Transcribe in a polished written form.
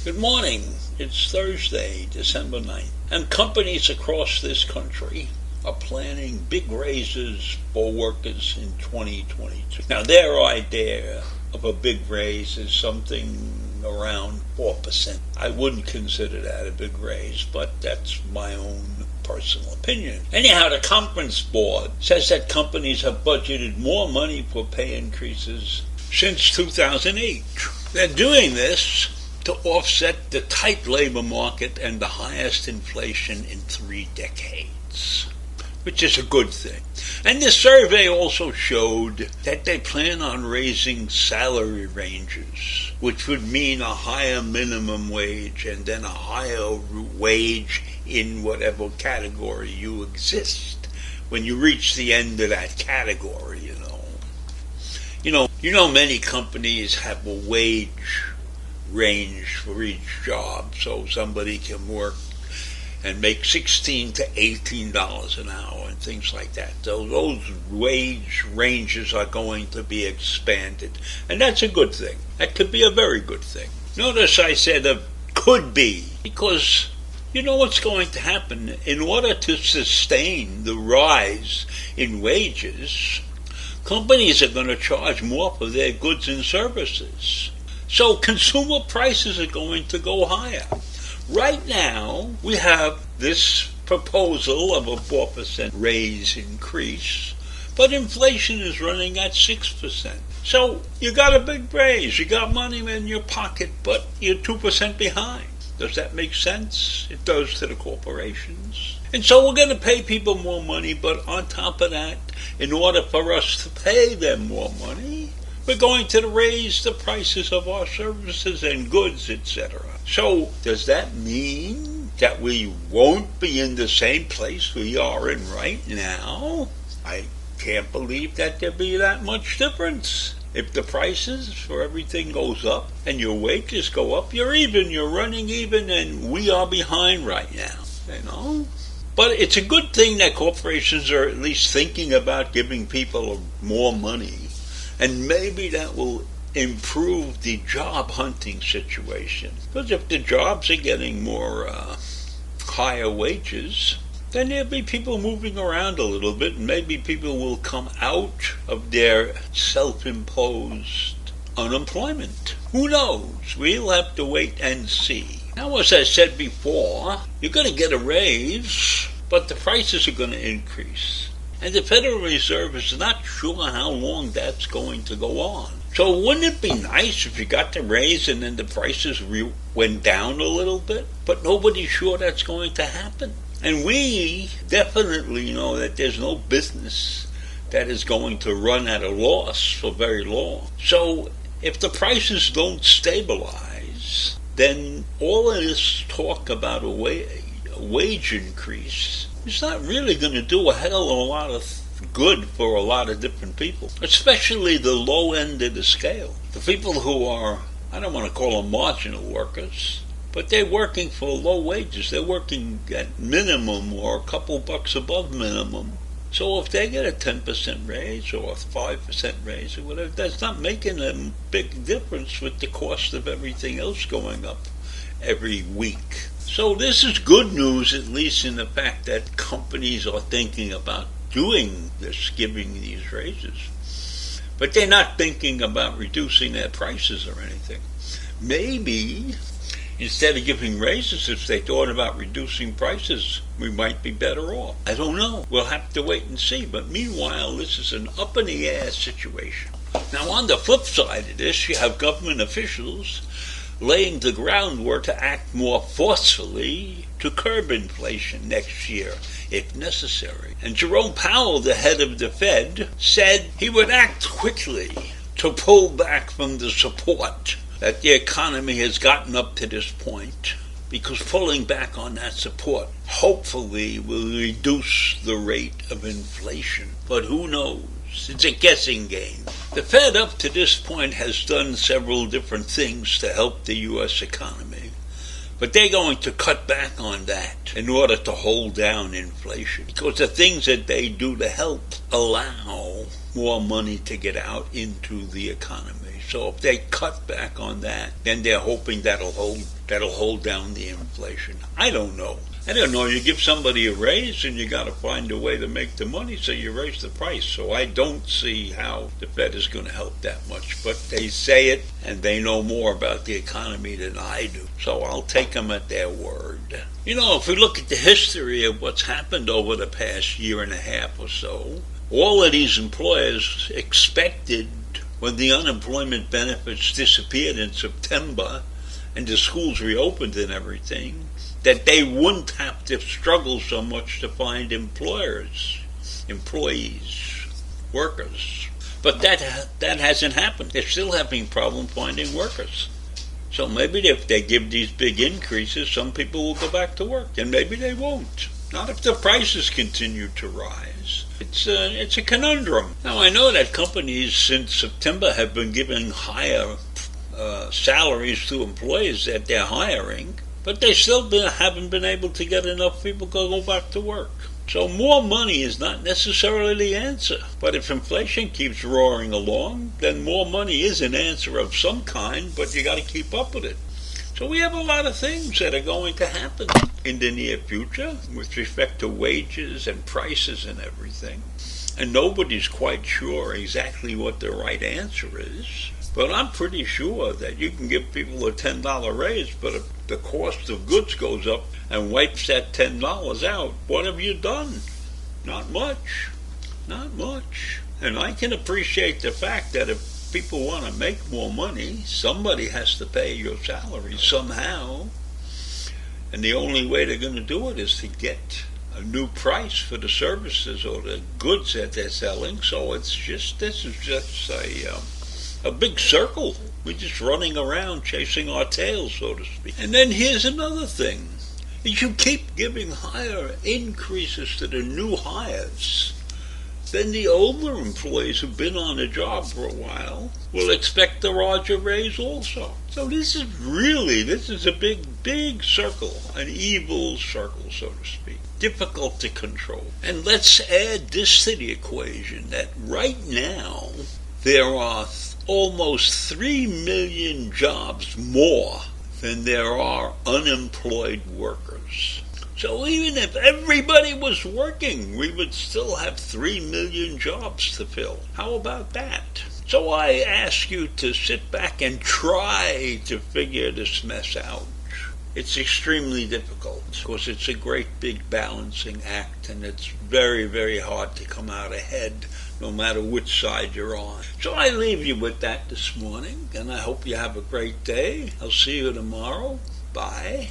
Good morning. It's Thursday, December 9th, and companies across this country are planning big raises for workers in 2022. Now, their idea of a big raise is something around 4%. I wouldn't consider that a big raise, but that's my own personal opinion. Anyhow, the Conference Board says that companies have budgeted more money for pay increases since 2008. They're doing this to offset the tight labor market and the highest inflation in 3 decades, which is a good thing. And the survey also showed that they plan on raising salary ranges, which would mean a higher minimum wage and then a higher wage in whatever category you exist when you reach the end of that category, You know many companies have a wage range for each job, so somebody can work and make $16 to $18 an hour and things like that. So those wage ranges are going to be expanded, and that's a good thing. That could be a very good thing. Notice I said could be, because you know what's going to happen. In order to sustain the rise in wages, companies are going to charge more for their goods and services. So consumer prices are going to go higher. Right now, we have this proposal of a 4% raise increase, but inflation is running at 6%. So you got a big raise, you got money in your pocket, but you're 2% behind. Does that make sense? It does to the corporations. And so we're going to pay people more money, but on top of that, in order for us to pay them more money, we're going to raise the prices of our services and goods, etc. So does that mean that we won't be in the same place we are in right now? I can't believe that there'd be that much difference. If the prices for everything goes up and your wages go up, you're even, you're running even, and we are behind right now, But it's a good thing that corporations are at least thinking about giving people more money. And maybe that will improve the job hunting situation. Because if the jobs are getting more higher wages, then there'll be people moving around a little bit, and maybe people will come out of their self-imposed unemployment. Who knows? We'll have to wait and see. Now, as I said before, you're going to get a raise, but the prices are going to increase. And the Federal Reserve is not sure how long that's going to go on. So wouldn't it be nice if you got the raise and then the prices went down a little bit? But nobody's sure that's going to happen. And we definitely know that there's no business that is going to run at a loss for very long. So if the prices don't stabilize, then all of this talk about a wage increase is not really going to do a hell of a lot of good for a lot of different people, especially the low end of the scale. The people who are, I don't want to call them marginal workers, but they're working for low wages. They're working at minimum or a couple bucks above minimum. So if they get a 10% raise or a 5% raise or whatever, that's not making a big difference with the cost of everything else going up every week. So this is good news, at least in the fact that companies are thinking about doing this, giving these raises. But they're not thinking about reducing their prices or anything. Maybe instead of giving raises, if they thought about reducing prices, we might be better off. I don't know. We'll have to wait and see. But meanwhile, this is an up-in-the-air situation. Now, on the flip side of this, you have government officials laying the groundwork to act more forcefully to curb inflation next year, if necessary. And Jerome Powell, the head of the Fed, said he would act quickly to pull back from the support that the economy has gotten up to this point, because pulling back on that support hopefully will reduce the rate of inflation. But who knows? It's a guessing game. The Fed up to this point has done several different things to help the U.S. economy, but they're going to cut back on that in order to hold down inflation, because the things that they do to help allow more money to get out into the economy. So if they cut back on that, then they're hoping that'll hold down the inflation. I don't know. You give somebody a raise and you got to find a way to make the money, so you raise the price. So I don't see how the Fed is going to help that much. But they say it, and they know more about the economy than I do. So I'll take them at their word. If we look at the history of what's happened over the past year and a half or so, all of these employers expected, when the unemployment benefits disappeared in September and the schools reopened and everything, that they wouldn't have to struggle so much to find employees, workers. But that hasn't happened. They're still having a problem finding workers. So maybe if they give these big increases, some people will go back to work, and maybe they won't. Not if the prices continue to rise. It's a conundrum. Now, I know that companies since September have been giving higher salaries to employees that they're hiring, but they still haven't been able to get enough people to go back to work. So more money is not necessarily the answer. But if inflation keeps roaring along, then more money is an answer of some kind, but you got to keep up with it. So we have a lot of things that are going to happen in the near future with respect to wages and prices and everything. And nobody's quite sure exactly what the right answer is. But I'm pretty sure that you can give people a $10 raise, but if the cost of goods goes up and wipes that $10 out, what have you done? Not much. Not much. And I can appreciate the fact that if people want to make more money, somebody has to pay your salary somehow. And the only way they're going to do it is to get a new price for the services or the goods that they're selling. So this is just a big circle. We're just running around chasing our tails, so to speak. And then here's another thing. If you keep giving higher increases to the new hires, then the older employees who've been on the job for a while will expect a larger raise also. So this is a big circle, an evil circle, so to speak. Difficult to control. And let's add this to the equation, that right now there are almost 3 million jobs more than there are unemployed workers. So even if everybody was working, we would still have 3 million jobs to fill. How about that? So I ask you to sit back and try to figure this mess out. It's extremely difficult because it's a great big balancing act, and it's very, very hard to come out ahead no matter which side you're on. So I leave you with that this morning, and I hope you have a great day. I'll see you tomorrow. Bye.